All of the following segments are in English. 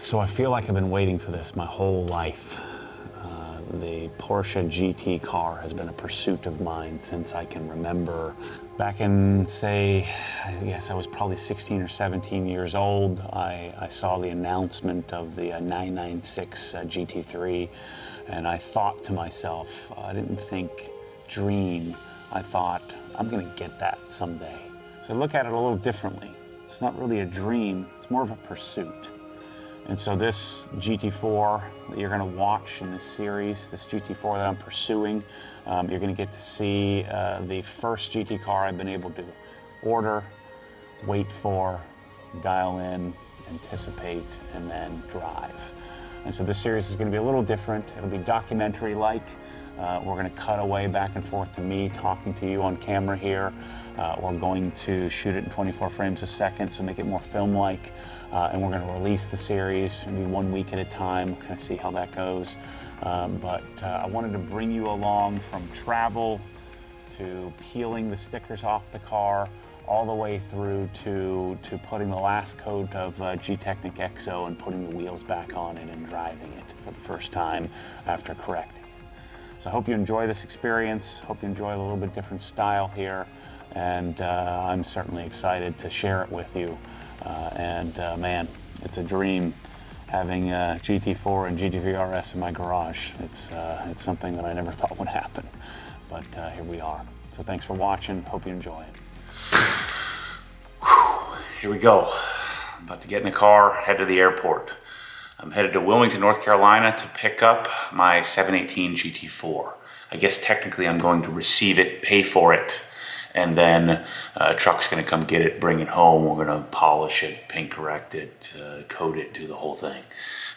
So I feel like I've been waiting for this my whole life. The Porsche GT car has been a pursuit of mine since I can remember. Back in, say, I guess I was probably 16 or 17 years old, I saw the announcement of the 996 GT3, and I thought to myself, I didn't think dream, I thought, I'm gonna get that someday. So I look at it a little differently. It's not really a dream, it's more of a pursuit. And so this GT4 that you're gonna watch in this series, this GT4 that I'm pursuing, you're gonna get to see the first GT car I've been able to order, wait for, dial in, anticipate, and then drive. And so this series is gonna be a little different. It'll be documentary-like. We're gonna cut away back and forth to me talking to you on camera here. We're going to shoot it in 24 frames a second, so make it more film-like. And we're gonna release the series maybe 1 week at a time, kind of see how that goes. But I wanted to bring you along from travel to peeling the stickers off the car, all the way through to putting the last coat of G-Technic Exo and putting the wheels back on it and driving it for the first time after correcting. So I hope you enjoy this experience. Hope you enjoy a little bit different style here. And I'm certainly excited to share it with you. Man, it's a dream having GT4 and GT3 RS in my garage. It's something that I never thought would happen, but here we are. So thanks for watching. Hope you enjoy it. Whew. Here we go. I'm about to get in the car, head to the airport. I'm headed to Wilmington, North Carolina to pick up my 718 GT4. I guess technically I'm going to receive it, pay for it, and then a truck's gonna come get it, bring it home. We're gonna polish it, paint correct it, coat it, do the whole thing.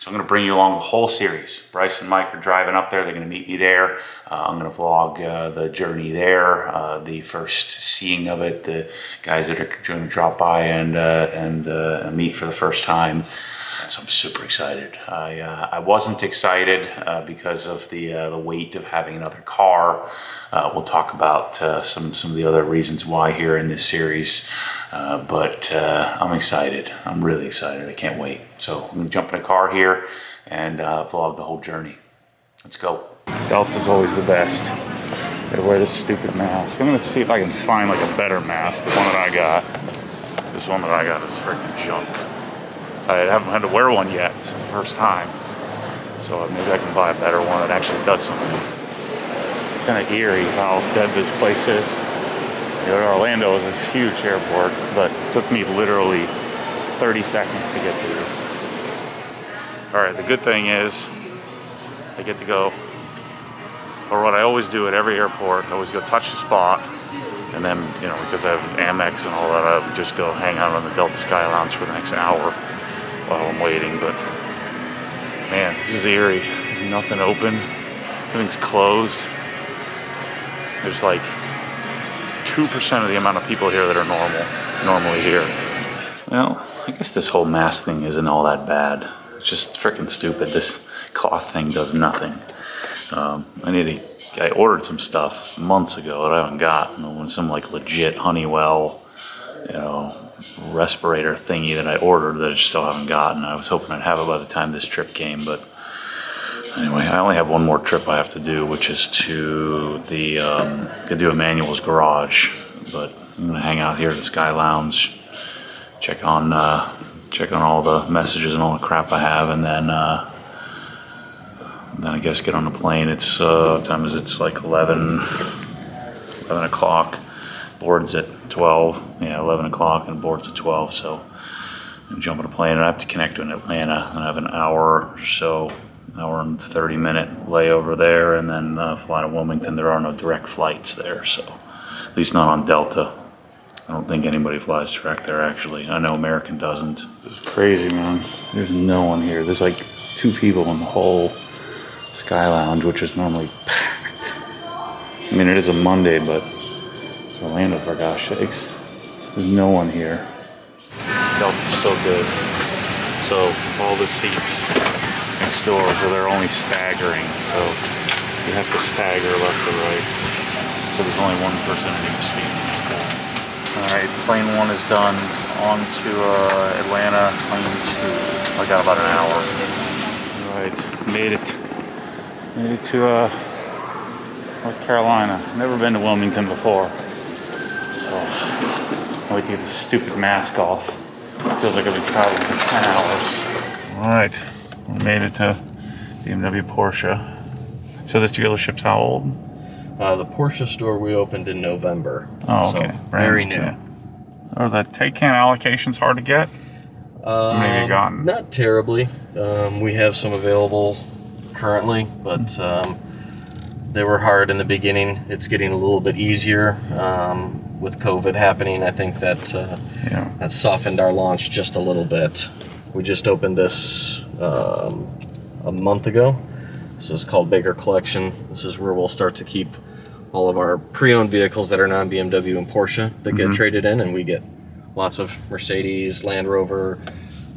So I'm gonna bring you along the whole series. Bryce and Mike are driving up there. They're gonna meet me there. I'm gonna vlog the journey there, the first seeing of it, the guys that are gonna drop by and meet for the first time. So I'm super excited. I wasn't excited because of the weight of having another car. We'll talk about some of the other reasons why here in this series, but I'm excited. I'm really excited. I can't wait. So I'm gonna jump in a car here and vlog the whole journey. Let's go. Delta's always the best. Gotta wear this stupid mask. I'm gonna see if I can find like a better mask. The one that I got. This one that I got is freaking junk. I haven't had to wear one yet. It's the first time. So maybe I can buy a better one that actually does something. It's kind of eerie how dead this place is. You know, Orlando is a huge airport, but it took me literally 30 seconds to get through. All right, the good thing is I get to go, or what I always do at every airport, I always go touch the spot, and then, you know, because I have Amex and all that, I would just go hang out on the Delta Sky Lounge for the next hour while I'm waiting. But man, this is eerie. There's nothing open. Everything's closed. There's like 2% of the amount of people here that are normally here. Well, I guess this whole mask thing isn't all that bad. It's just freaking stupid. This cloth thing does nothing. I ordered some stuff months ago that I haven't gotten. Some like legit Honeywell, you know, respirator thingy that I ordered that I still haven't gotten. I was hoping I'd have it by the time this trip came, but anyway, I only have one more trip I have to do, which is to do Emmanuel's garage. But I'm gonna hang out here at the Sky Lounge, check on all the messages and all the crap I have, and then I guess get on the plane. It's what time is it? It's like 11 o'clock. Board's at 12. Yeah, 11 o'clock and board's at 12. So I'm jumping a plane and I have to connect to an Atlanta, and I have an hour or so, hour and 30-minute layover there, and then fly to Wilmington. There are no direct flights there, so at least not on Delta. I don't think anybody flies direct there, actually. I know American doesn't. This is crazy, man. There's no one here. There's like 2 people in the whole Sky Lounge, which is normally packed. I mean, it is a Monday, but it's Orlando, for gosh sakes. There's no one here. Delta's so good. So all the seats next door, so they're only staggering. So you have to stagger left to right. So there's only one person in each seat. All right, plane 1 is done. on to Atlanta, lane 2. I got about an hour. All right, made it to North Carolina. Never been to Wilmington before, so I'll wait to get this stupid mask off. Feels like I've been traveling for 10 hours. All right, we made it to BMW Porsche. So this dealership's how old? The Porsche store we opened in November. Oh, okay. So very new. Yeah. Are the Taycan allocations hard to get? How many have you gotten? Not terribly. We have some available currently, but they were hard in the beginning. It's getting a little bit easier with COVID happening. I think that that softened our launch just a little bit. We just opened this a month ago. This is called Baker Collection. This is where we'll start to keep all of our pre-owned vehicles that are non-BMW and Porsche that get traded in, and we get lots of Mercedes, Land Rover,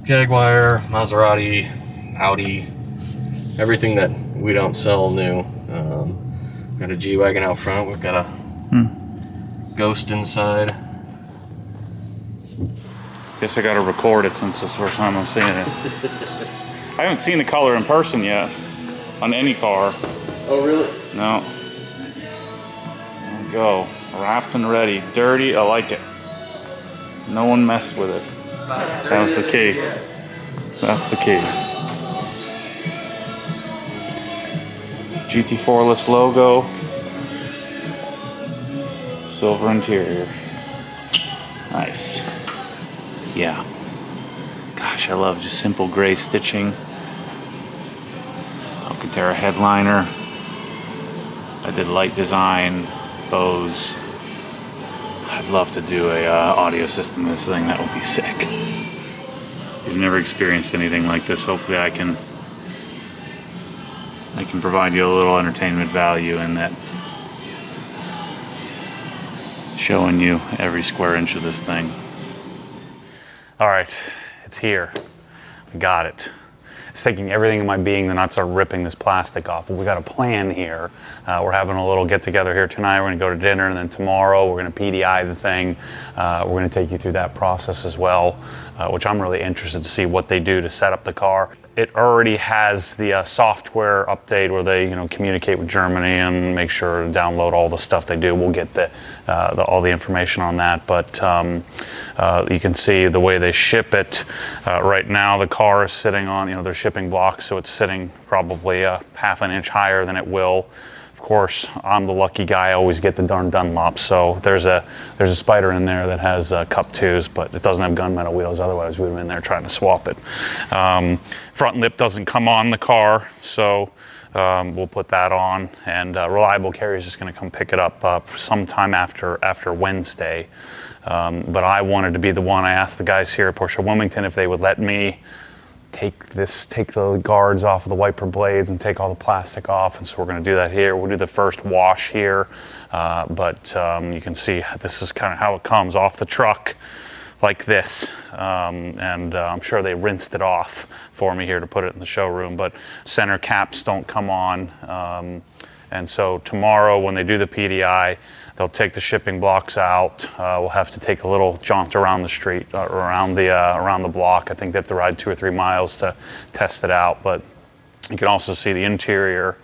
Jaguar, Maserati, Audi, everything that we don't sell new. Got a G-Wagon out front. We've got a Ghost inside. Guess I gotta record it since this is the first time I'm seeing it. I haven't seen the color in person yet on any car. Oh, really? No. There we go. Wrapped and ready. Dirty, I like it. No one messed with it. That's the key. That's the key. GT4-less logo. Silver interior. Nice. Yeah. Gosh, I love just simple gray stitching. Alcantara headliner. I did light design, bows. I'd love to do a audio system in this thing. That would be sick. You've never experienced anything like this. Hopefully I can provide you a little entertainment value in that, showing you every square inch of this thing. All right, it's here. I got it. It's taking everything in my being to not start ripping this plastic off, but we got a plan here. We're having a little get together here tonight. We're gonna go to dinner, and then tomorrow we're gonna PDI the thing. We're gonna take you through that process as well, which I'm really interested to see what they do to set up the car. It already has the software update where they, communicate with Germany and make sure to download all the stuff they do. We'll get all the information on that, but you can see the way they ship it. Right now, the car is sitting on, their shipping blocks, so it's sitting probably a half an inch higher than it will. Of course, I'm the lucky guy. I always get the darn Dunlop. So there's a Spider in there that has Cup 2s, but it doesn't have gunmetal wheels. Otherwise, we would have been there trying to swap it. Front lip doesn't come on the car, so we'll put that on. And Reliable Carry is just going to come pick it up sometime after Wednesday. But I wanted to be the one. I asked the guys here at Porsche Wilmington if they would let me take the guards off of the wiper blades and take all the plastic off, and so we're going to do that here. We'll do the first wash here, but you can see this is kind of how it comes off the truck, like this, and I'm sure they rinsed it off for me here to put it in the showroom, but center caps don't come on, and so tomorrow when they do the PDI, they'll take the shipping blocks out. We'll have to take a little jaunt around the street, around the block. I think they have to ride 2 or 3 miles to test it out. But you can also see the interior,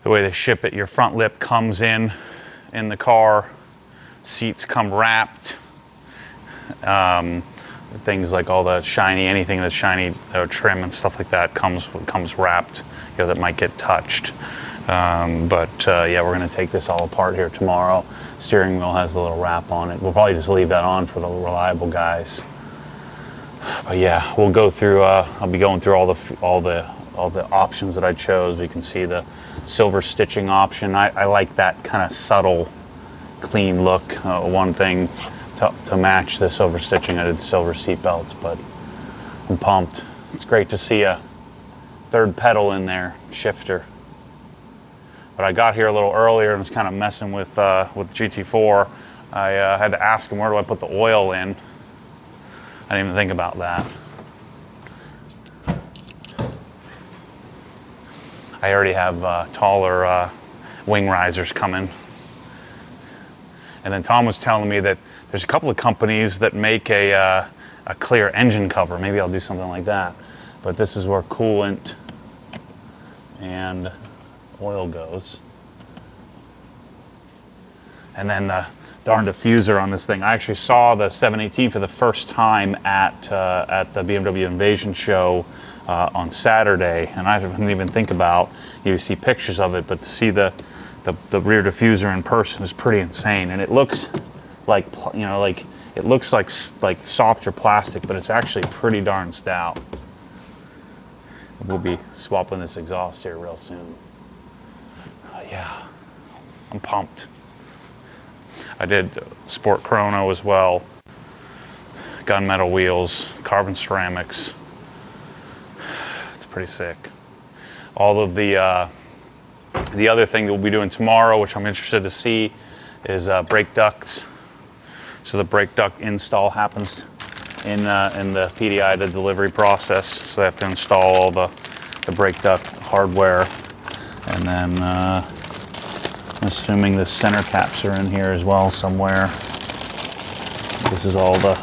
the way they ship it. Your front lip comes in the car. Seats come wrapped. Things like all the shiny, anything that's shiny, trim and stuff like that comes wrapped. That might get touched. Yeah, we're going to take this all apart here tomorrow. Steering wheel has the little wrap on it. We'll probably just leave that on for the Reliable guys. But yeah, we'll go through. I'll be going through all the options that I chose. You can see the silver stitching option. I like that kind of subtle, clean look. One thing to match the silver stitching, I did silver seat belts, but I'm pumped. It's great to see a third pedal in there, shifter. But I got here a little earlier and was kind of messing with GT4. I had to ask him, where do I put the oil in? I didn't even think about that. I already have taller wing risers coming. And then Tom was telling me that there's a couple of companies that make a clear engine cover. Maybe I'll do something like that. But this is where coolant and oil goes. And then the darn diffuser on this thing. I actually saw the 718 for the first time at the BMW Invasion show on Saturday, and I didn't even think about, you see pictures of it, but to see the rear diffuser in person is pretty insane. And it looks like, you know, like it looks like softer plastic, but it's actually pretty darn stout. We'll be swapping this exhaust here real soon. Yeah, I'm pumped. I did sport chrono as well. Gunmetal wheels, carbon ceramics. It's pretty sick. All of the other thing that we'll be doing tomorrow, which I'm interested to see, is brake ducts. So the brake duct install happens in the PDI, the delivery process. So they have to install all the brake duct hardware, and then I'm assuming the center caps are in here as well somewhere. This is all the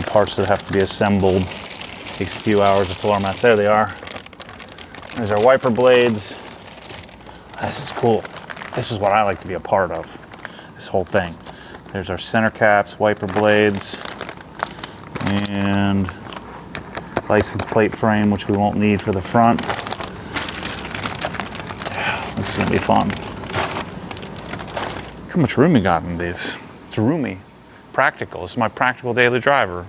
parts that have to be assembled. Takes a few hours of floor mats. There they are. There's our wiper blades. This is cool. This is what I like to be a part of, this whole thing. There's our center caps, wiper blades, and license plate frame, which we won't need for the front. This is gonna be fun. Look how much room you got in these. It's roomy, practical. This is my practical daily driver.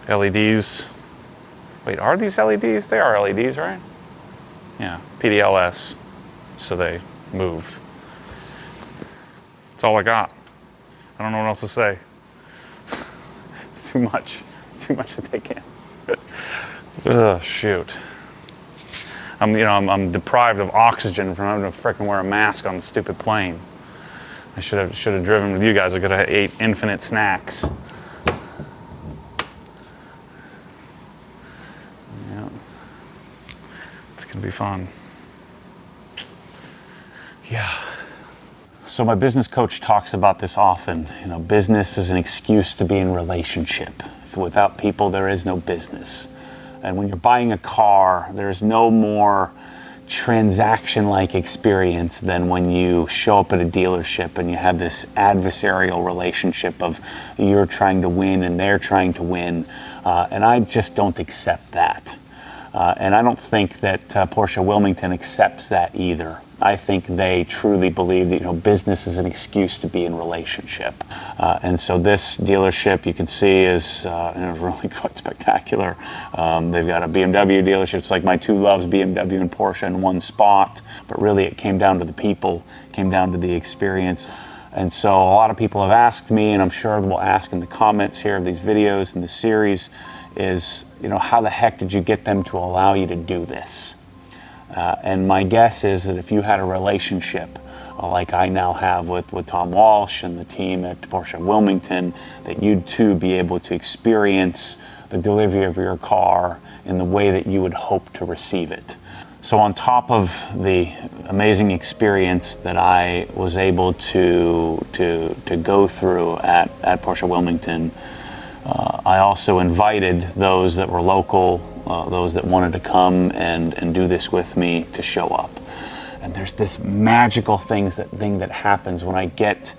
LEDs. Wait, are these LEDs? They are LEDs, right? Yeah, PDLS, so they move. That's all I got. I don't know what else to say. It's too much. It's too much to take in. Oh, shoot. I'm deprived of oxygen from having to frickin' wear a mask on the stupid plane. I should have driven with you guys. I could have ate infinite snacks. Yeah. It's gonna be fun. Yeah. So my business coach talks about this often. You know, business is an excuse to be in relationship. Without people, there is no business. And when you're buying a car, there's no more transaction-like experience than when you show up at a dealership and you have this adversarial relationship of you're trying to win and they're trying to win. And I just don't accept that. And I don't think that Porsche Wilmington accepts that either. I think they truly believe that, you know, business is an excuse to be in relationship. And so this dealership, you can see, is really quite spectacular. They've got a BMW dealership. It's like my two loves, BMW and Porsche, in one spot. But really, it came down to the people, came down to the experience. And so a lot of people have asked me, and I'm sure will ask in the comments here of these videos and the series, is, you know, how the heck did you get them to allow you to do this? And my guess is that if you had a relationship like I now have with Tom Walsh and the team at Porsche Wilmington, that you'd too be able to experience the delivery of your car in the way that you would hope to receive it. So on top of the amazing experience that I was able to go through at Porsche Wilmington, I also invited those that were local, those that wanted to come and do this with me, to show up. And there's this magical thing that happens when I get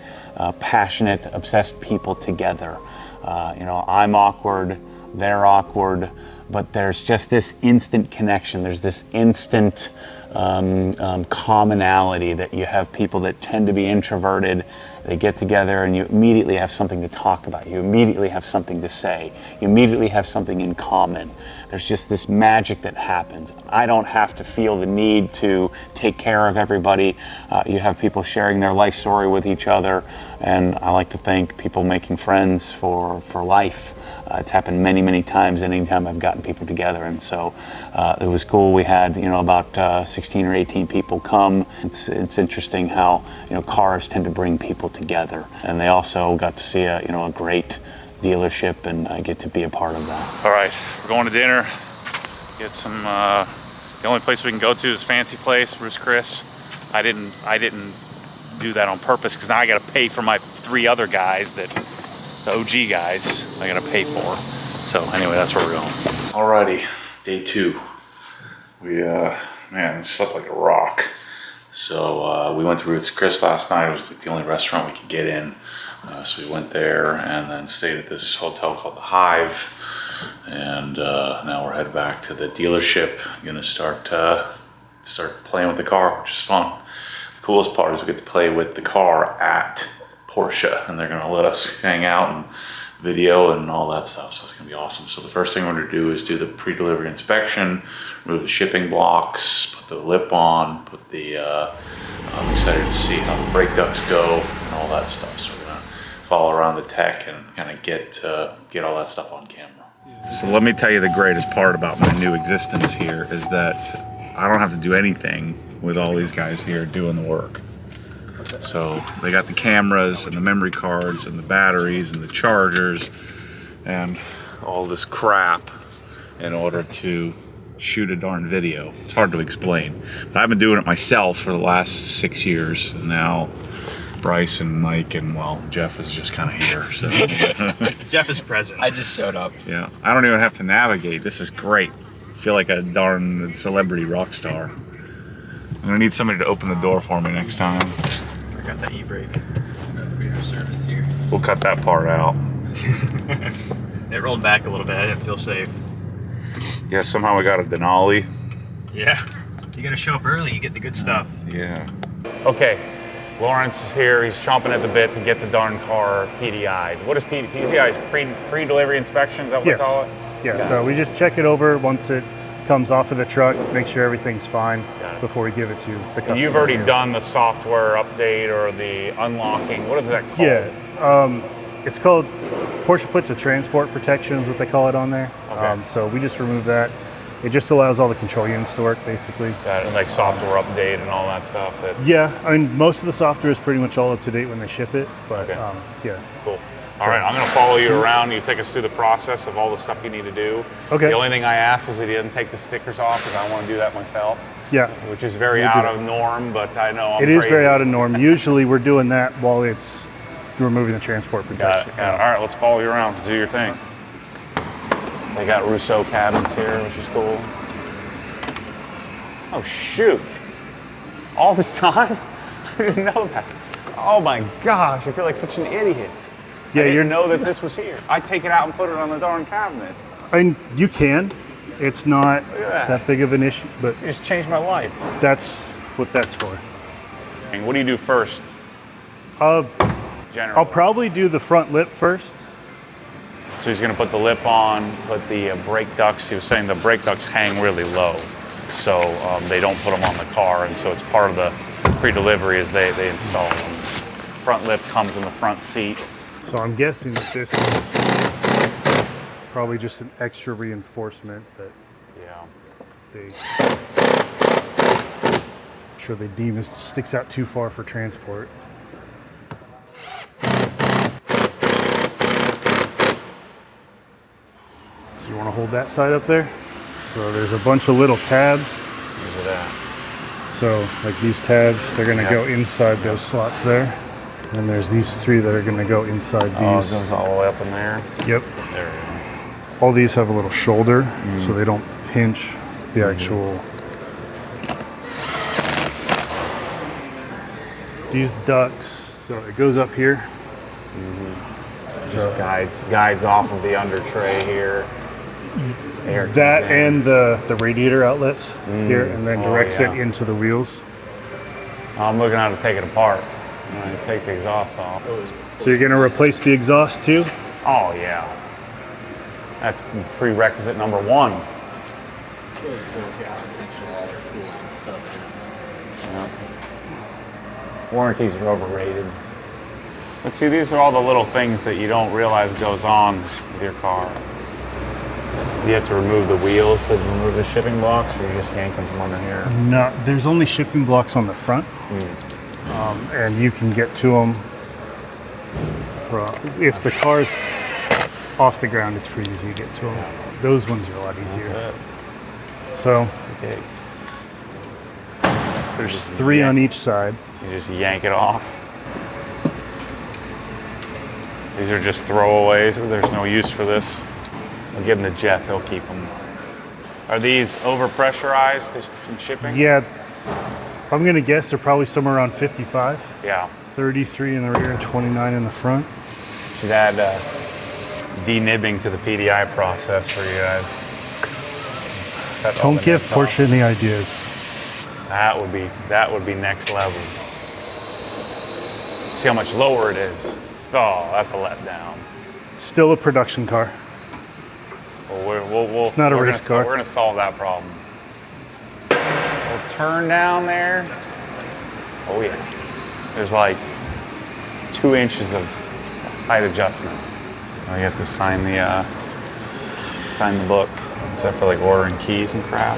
passionate, obsessed people together. You know, I'm awkward, they're awkward, but there's just this instant connection. There's this instant commonality that you have people that tend to be introverted. They get together and you immediately have something to talk about. You immediately have something to say. You immediately have something in common. There's just this magic that happens. I don't have to feel the need to take care of everybody. You have people sharing their life story with each other, and I like to think people making friends for life. It's happened many, many times anytime I've gotten people together, and so it was cool. We had, you know, about 16 or 18 people come. It's interesting how, you know, cars tend to bring people together, and they also got to see a great dealership, and I get to be a part of that. All right, we're going to dinner. Get some. The only place we can go to is Fancy Place. Bruce Chris. I didn't do that on purpose because now I got to pay for my 3 other guys that the OG guys I got to pay for. So anyway, that's where we're going. Alrighty, day 2. We man, slept like a rock. So we went to Ruth's Chris last night. It was like the only restaurant we could get in. So we went there and then stayed at this hotel called the Hive. And now we're headed back to the dealership. Gonna start playing with the car, which is fun. The coolest part is we get to play with the car at Porsche, and they're gonna let us hang out and video and all that stuff. So it's gonna be awesome. So the first thing we're gonna do is do the pre-delivery inspection, remove the shipping blocks, put the lip on, put the. I'm excited to see how the brake ducts go and all that stuff. So we're gonna follow around the tech and kind of get all that stuff on camera. So let me tell you the greatest part about my new existence here is that I don't have to do anything with all these guys here doing the work. So they got the cameras and the memory cards and the batteries and the chargers and all this crap in order to shoot a darn video. It's hard to explain. But I've been doing it myself for the last 6 years. And now Bryce and Mike and, well, Jeff is just kind of here. So Jeff is present. I just showed up. Yeah, I don't even have to navigate. This is great. I feel like a darn celebrity rock star. I'm gonna need somebody to open the door for me next time. I got that e-brake. Reader service here. We'll cut that part out. It rolled back a little bit. I didn't feel safe. Yeah, somehow we got a Denali. Yeah. You gotta show up early. You get the good stuff. Yeah. Okay. Lawrence is here. He's chomping at the bit to get the darn car PDI'd. What is PDI? Is pre-delivery inspection? Is that what Yes. we call it? Yeah, so we just check it over once it comes off of the truck, make sure everything's fine before we give it to the customer. You've already done the software update or the unlocking. What is that called? Yeah, it's called Porsche puts a transport protection is what they call it on there. Okay. So we just remove that. It just allows all the control units to work, basically. That and like software update and all that stuff. Yeah, I mean, most of the software is pretty much all up to date when they ship it, but Okay. yeah. Cool. All right, I'm going to follow you around. You take us through the process of all the stuff you need to do. Okay. The only thing I ask is that you didn't take the stickers off because I want to do that myself. Yeah. Which is very We'll do out that. of norm, but I know I'm It is crazy. very out of norm. Usually we're doing that while it's removing the transport protection. Got it. All right, let's follow you around. Do your thing. They got Rousseau cabins here, which is cool. Oh, shoot. All this time? I didn't know that. Oh my gosh, I feel like such an idiot. Yeah, I didn't you're know that this was here. I take it out and put it on the darn cabinet. I mean, you can. It's not at that. that big of an issue, but You just changed my life. that's what that's for. And what do you do first? Generally. I'll probably do the front lip first. So he's going to put the lip on, put the brake ducts. He was saying the brake ducts hang really low, so they don't put them on the car, and so it's part of the pre-delivery is they install them. Front lip comes in the front seat. So I'm guessing that this is probably just an extra reinforcement that Yeah. they, I'm sure they deem it sticks out too far for transport. So you want to hold that side up there? So there's a bunch of little tabs. Where's it at? So like these tabs, they're gonna go inside those slots there. And there's these 3 that are gonna go inside Oh, it these. goes all the way up in there. Yep. There we go. All these have a little shoulder, so they don't pinch the actual. These ducts, so it goes up here. Just guides off of the under tray here. Air comes That in. and the radiator outlets here, and then directs yeah. it into the wheels. I'm looking how to take it apart. I'm going to take the exhaust off. So you're gonna replace the exhaust too? Oh yeah. That's prerequisite number 1. So it goes, yeah, intentional all their cooling and stuff. Warranties are overrated. But see, these are all the little things that you don't realize goes on with your car. You have to remove the wheels to remove the shipping blocks, or you just yank them from under here? No, there's only shipping blocks on the front, and you can get to them from if the car's off the ground. It's pretty easy to get to them. Those ones are a lot easier. That's it. So It's okay. There's 3 on each side. You just yank it off. These are just throwaways. There's no use for this. I'll give them to Jeff. He'll keep them. Are these overpressurized in shipping? Yeah, if I'm gonna guess, they're probably somewhere around 55. Yeah. 33 in the rear and 29 in the front. Should add denibbing to the PDI process for you guys. That's all Don't the give nibs off. Porsche any ideas. That would be next level. See how much lower it is. Oh, that's a letdown. It's still a production car. Well, It's not a race car. We're gonna solve that problem. We'll turn down there. Oh yeah. There's like 2 inches of height adjustment. Oh, you have to sign the book, except for like ordering keys and crap.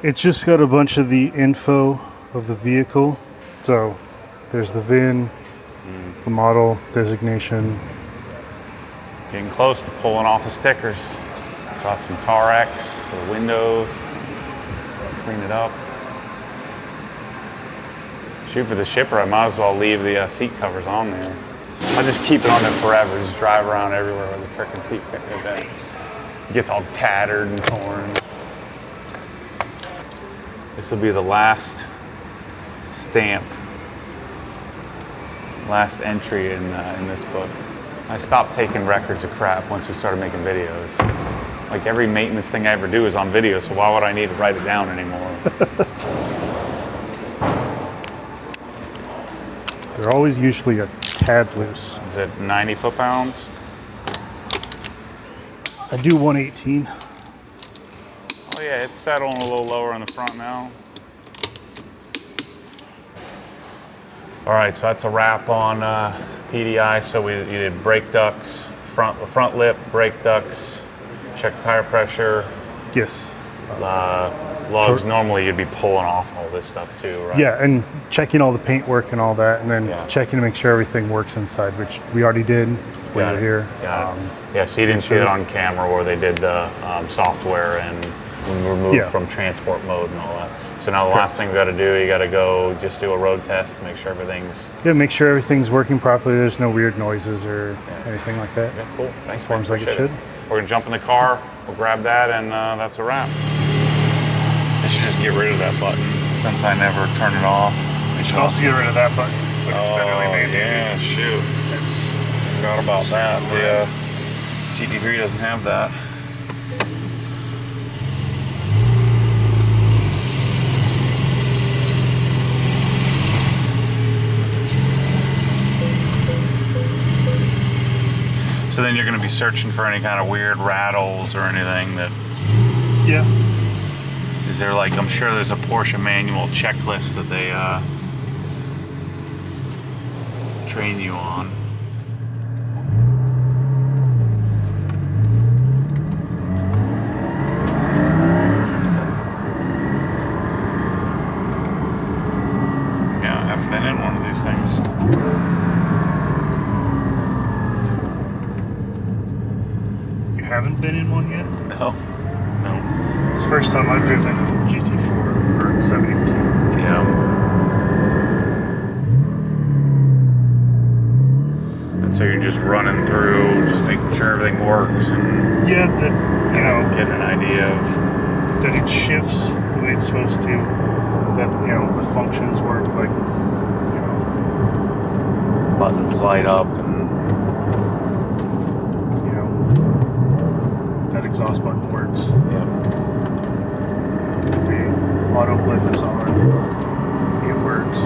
It's just got a bunch of the info of the vehicle. So there's the VIN, the model, designation. Getting close to pulling off the stickers. Got some Tarex for the windows. Clean it up. Shoot, for the shipper, I might as well leave the seat covers on there. I'll just keep it on there forever. Just drive around everywhere with the frickin' seat cover. It gets all tattered and torn. This will be the last stamp, last entry in this book. I stopped taking records of crap once we started making videos. Like every maintenance thing I ever do is on video, so why would I need to write it down anymore? They're always usually a tad loose. Is it 90 foot-pounds? I do 118. Oh yeah, it's settling a little lower in the front now. All right, so that's a wrap on PDI. So you did brake ducts, front lip, brake ducts, check tire pressure. Yes. Logs, normally you'd be pulling off all this stuff too, right? Yeah, and checking all the paint work and all that, and then Yeah. checking to make sure everything works inside, which we already did if we Got were it. here. Got it. Yeah, so you didn't see it on camera where they did the software and removed Yeah. from transport mode and all that. So now the last thing we got to do, you got to go just do a road test to make sure everything's. Yeah, make sure everything's working properly. There's no weird noises or anything like that. Yeah, cool. Thanks, man. Performs like it Appreciate should. We're gonna jump in the car. We'll grab that, and that's a wrap. I should just get rid of that button since I never turn it off. You should also get rid of that button, but it's federally mandated. Yeah, shoot. It's Forgot about that. The GT3 doesn't have that. So then you're going to be searching for any kind of weird rattles or anything that. yeah. Is there like, I'm sure there's a Porsche manual checklist that they train you on. Yeah, I haven't been in one of these things. You haven't been in one yet? No. No. It's the first time I've driven a GT4 or 72. Yeah. And so you're just running through, just making sure everything works and Yeah, that, you know, getting an idea of. that it shifts the way it's supposed to, that, you know, the functions work, like, you know, Buttons light up and. you know, that exhaust button works. Yeah. The auto blip is on. It works.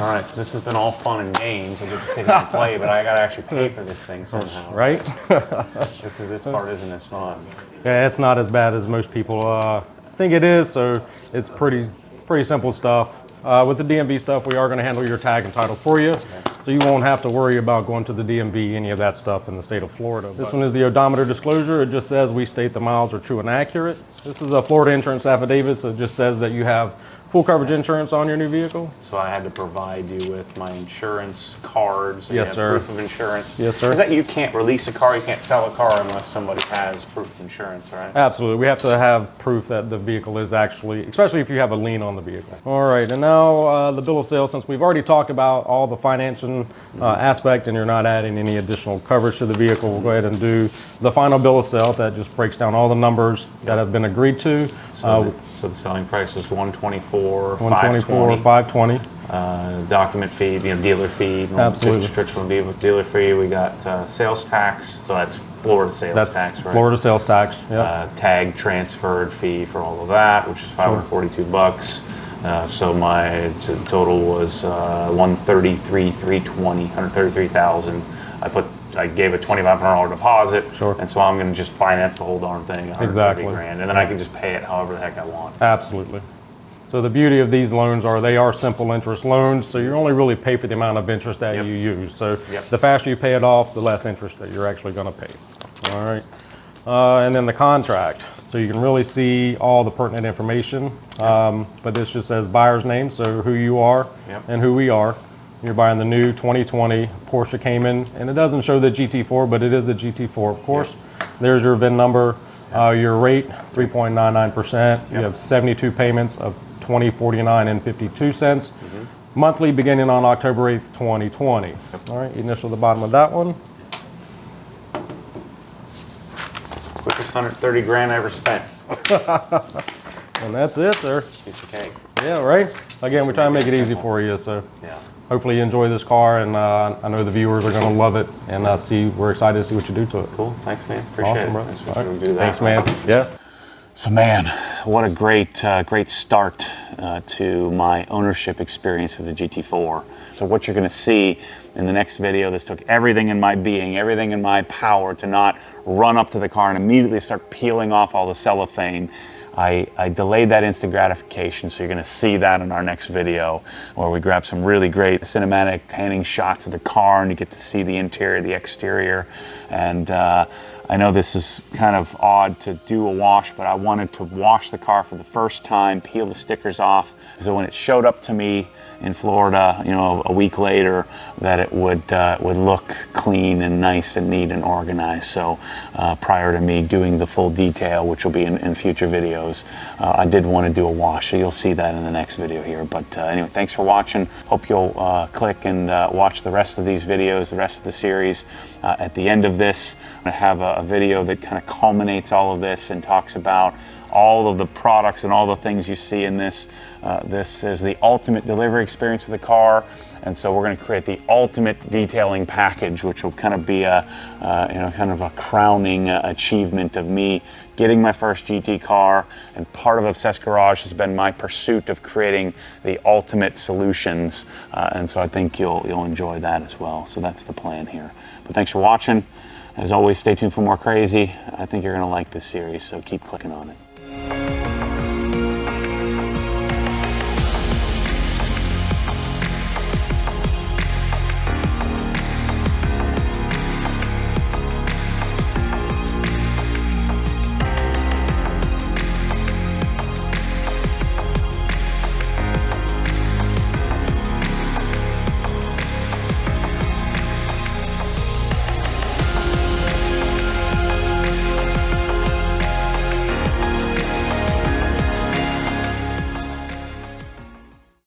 All right, so this has been all fun and games. I get to sit here and play, but I gotta actually pay for this thing somehow. Right? This part isn't as fun. Yeah, it's not as bad as most people think it is, so it's pretty simple stuff. With the DMV stuff, we are going to handle your tag and title for you, so you won't have to worry about going to the DMV, any of that stuff in the state of Florida. This one is the odometer disclosure. It just says we state the miles are true and accurate. This is a Florida insurance affidavit, so it just says that you have full coverage insurance on your new vehicle. So I had to provide you with my insurance cards. And Yes, you have sir. Proof of insurance. Yes, sir. Is that you can't release a car, you can't sell a car unless somebody has proof of insurance, right? Absolutely. We have to have proof that the vehicle is actually, especially if you have a lien on the vehicle. All right, and now the bill of sale, since we've already talked about all the financing aspect and you're not adding any additional coverage to the vehicle, we'll go ahead and do the final bill of sale that just breaks down all the numbers that have been agreed to. So the selling price was $124,520. $124,520. Document fee, dealer fee. Absolutely. Traditional dealer fee. We got sales tax, so that's Florida sales That's tax, right? Florida sales tax. Yep. Tag transferred fee for all of that, which is $542. So my total was $133,000. I gave a $2,500 deposit, Sure. and so I'm going to just finance the whole darn thing, Exactly. $130,000, and then I can just pay it however the heck I want. Absolutely. So the beauty of these loans are they are simple interest loans, so you only really pay for the amount of interest that Yep. you use. So Yep. the faster you pay it off, the less interest that you're actually going to pay. All right. And then the contract. So you can really see all the pertinent information, but this just says buyer's name, so who you are Yep. and who we are. You're buying the new 2020 Porsche Cayman, and it doesn't show the GT4, but it is a GT4, of course. There's your VIN number, your rate, 3.99%. You have 72 payments of $20.49.52. Monthly beginning on October 8th, 2020. All right, initial at the bottom of that one. Quickest $130,000 I ever spent. And that's it, sir. Piece of cake. Yeah, right? Again, we try to make it easy for you, so Yeah. hopefully you enjoy this car, and I know the viewers are going to love it, and we're excited to see what you do to it. Cool. Thanks, man. Appreciate Awesome, it. bro. Thanks All for right. doing that. Thanks, man. Yeah. So, man, what a great start to my ownership experience of the GT4. So what you're going to see in the next video, this took everything in my being, everything in my power to not run up to the car and immediately start peeling off all the cellophane. I delayed that instant gratification, so you're going to see that in our next video, where we grab some really great cinematic panning shots of the car, and you get to see the interior, the exterior. And I know this is kind of odd to do a wash, but I wanted to wash the car for the first time, peel the stickers off, so when it showed up to me in Florida, a week later, that it would look clean and nice and neat and organized. So prior to me doing the full detail, which will be in future videos, I did want to do a wash. So you'll see that in the next video here. But anyway, thanks for watching. Hope you'll click and watch the rest of these videos, the rest of the series. At the end of this, I'm going to have a video that kind of culminates all of this and talks about all of the products and all the things you see in this. This is the ultimate delivery experience of the car, and so we're going to create the ultimate detailing package, which will kind of be a kind of a crowning achievement of me getting my first GT car. And part of Obsessed Garage has been my pursuit of creating the ultimate solutions, and so I think you'll enjoy that as well. So that's the plan here. But thanks for watching. As always, stay tuned for more crazy. I think you're going to like this series, so keep clicking on it.